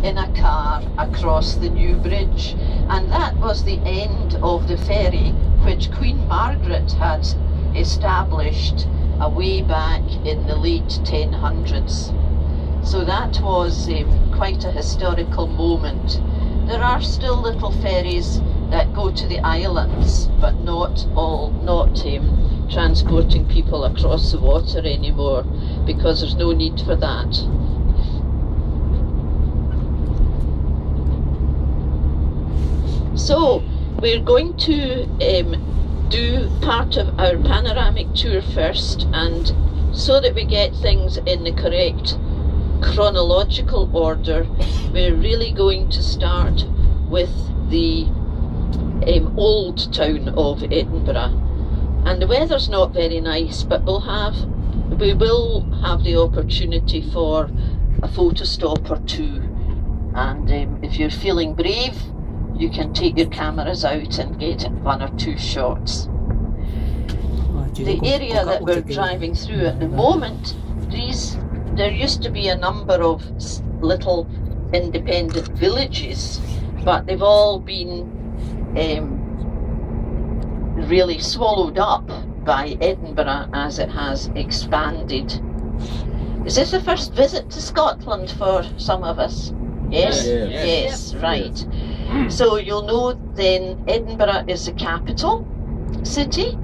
in a car across the new bridge, and that was the end of the ferry which Queen Margaret had established a way back in the late 1000s. So that was quite a historical moment. There are still little ferries that go to the islands, but not transporting people across the water anymore, because there's no need for that. So we're going to do part of our panoramic tour first, and so that we get things in the correct chronological order, we're really going to start with the old town of Edinburgh. And the weather's not very nice, but we will have the opportunity for a photo stop or two, and if you're feeling brave, you can take your cameras out and get one or two shots. The area that we're driving through at the moment, there used to be a number of little independent villages, but they've all been really swallowed up by Edinburgh as it has expanded. Is this the first visit to Scotland for some of us? Yes? Yes, right. So you'll know then Edinburgh is the capital city.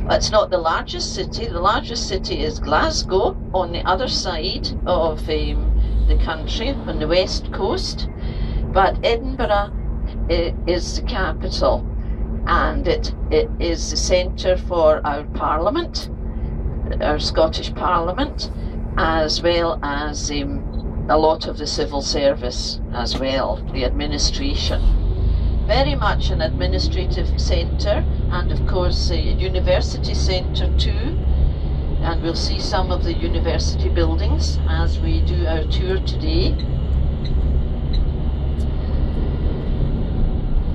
It's not the largest city. The largest city is Glasgow on the other side of the country, on the west coast. But Edinburgh is the capital, and it is the centre for our Parliament, our Scottish Parliament, as well as a lot of the civil service as well, the administration. Very much an administrative centre, and of course a university centre too, and we'll see some of the university buildings as we do our tour today.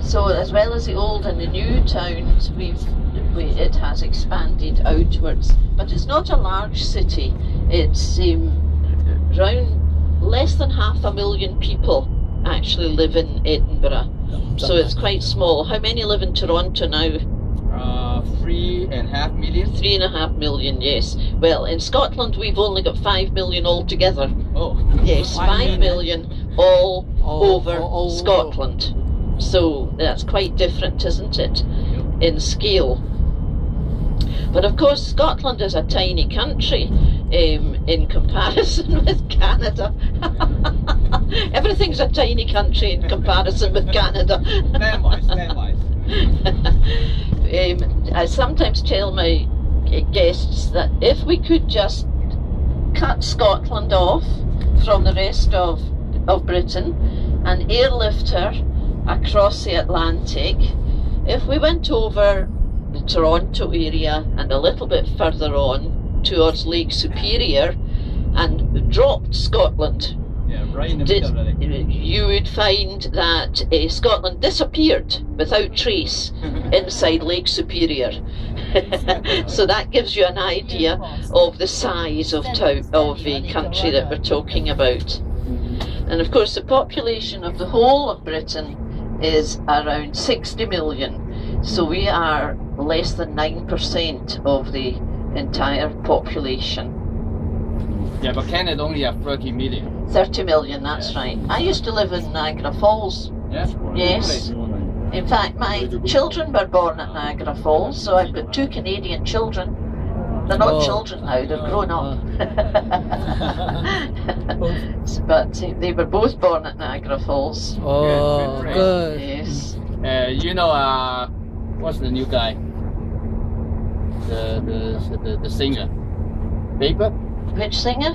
So as well as the old and the new towns, it has expanded outwards, but it's not a large city. It's around less than 500,000 people actually live in Edinburgh, so it's quite small. How many live in Toronto now? 3.5 million. 3.5 million, yes. Well, in Scotland we've only got 5 million altogether. Oh. Yes, 5 million all over Scotland. So that's quite different, isn't it, in scale? But of course Scotland is a tiny country in comparison with Canada. Everything's a tiny country in comparison with Canada. Landwise. I sometimes tell my guests that if we could just cut Scotland off from the rest of Britain and airlift her across the Atlantic, if we went over the Toronto area and a little bit further on towards Lake Superior and dropped Scotland, right in the middle of the lake, you would find that Scotland disappeared without trace inside Lake Superior. So that gives you an idea of the size of the country that we're talking about. And of course the population of the whole of Britain is around 60 million. So we are less than 9% of the entire population. Yeah, but Canada only have 30 million. 30 million, that's right. I used to live in Niagara Falls. Yeah? Yes. In fact, my children were born at Niagara Falls, so I've got 2 Canadian children. They're not children now, they're grown up. But they were both born at Niagara Falls. Oh, good. Yes. You know, what's the new guy? The singer. Baber? Which singer?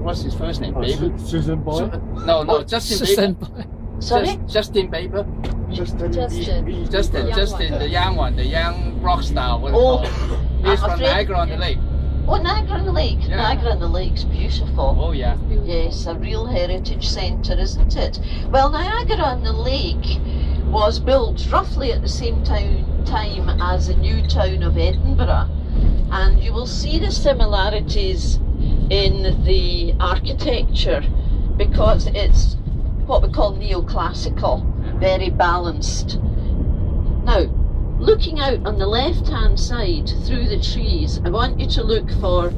What's his first name? Baber? Susan Boyle? No, Justin Bieber. Sorry? Justin Bieber. Justin, the young one, the young rock star. He's from Niagara-on-the-Lake. Oh, Niagara-on-the-Lake. Yeah. Niagara-on-the-Lake's beautiful. Oh yeah. Yes, a real heritage centre, isn't it? Well, Niagara-on-the-Lake was built roughly at the same time as the new town of Edinburgh, and you will see the similarities in the architecture, because it's what we call neoclassical, very balanced. Now, looking out on the left-hand side through the trees, I want you to look for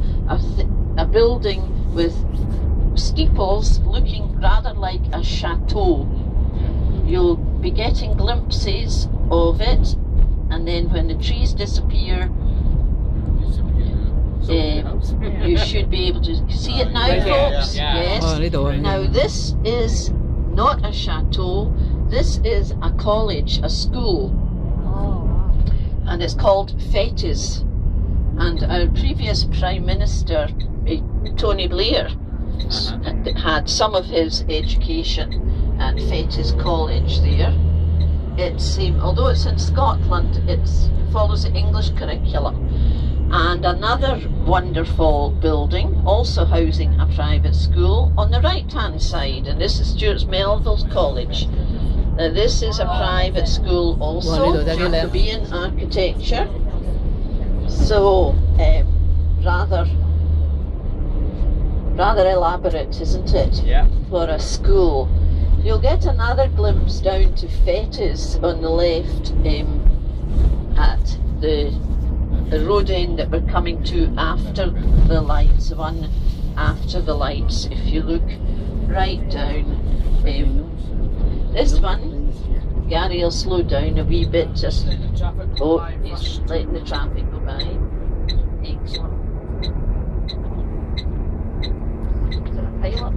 a building with steeples looking rather like a chateau. You'll be getting glimpses of it, and then when the trees disappear, you should be able to see it now, folks. Yes. Now this is not a chateau, this is a college, a school. And it's called Fettes. And our previous Prime Minister, Tony Blair, had some of his education at Fettes College there. It's although it's in Scotland, it follows the English curriculum. And another wonderful building, also housing a private school, on the right-hand side, and this is Stuart Melville's College. Now this is a private school also, Jacobean architecture. So rather elaborate, isn't it? Yeah. For a school. You'll get another glimpse down to Fettes on the left at the road end that we're coming to after the lights, the one after the lights. If you look right down, this one, Gary will slow down a wee bit, just, oh, he's letting the traffic go by. Excellent. Is there a pile up?